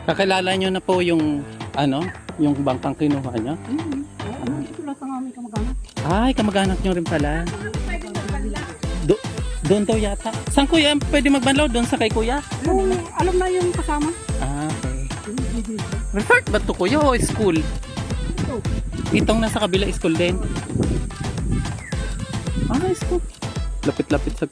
Kakilala nyo na po yung, ano, yung bangkang kinuha nyo? Ito lang ang aming kamag-anak. Ay, kamag-anak nyo rin pala. Doon daw yata. Saan kuya pwede magbanlaw? Doon sa kay kuya? Yung, alam na yung kasama. Ah, okay. Resort ba to kuya o school? Itong nasa kabila school din. Ah, school. Lapit-lapit sa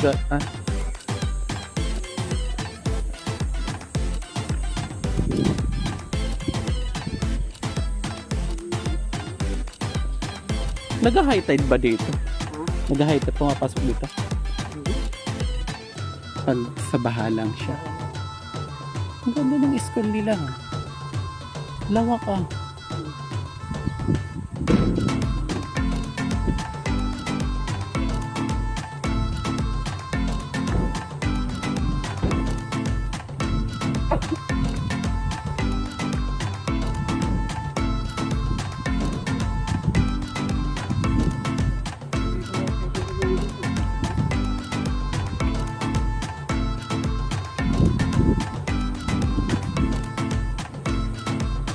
Nag-high tide ba dito? Nag-high tide pumapasok dito? Pag sa baha lang siya. Ang ganda ng school nila. Lawak ah.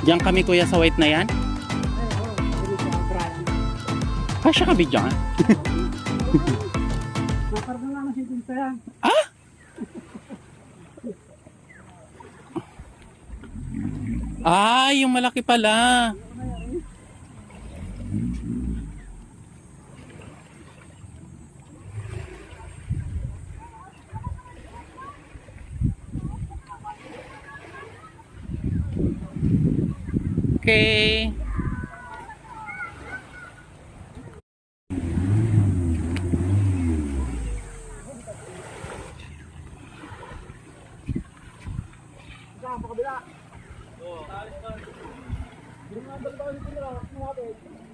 Diyan kami kuya sa white na yan? Kasya kami dyan? Nakarga nga na si Tinta yan. Ah? Ah, yung malaki pala. Okay. Sa kabila. Oo. Alis ka. Hindi nga ba ito nila?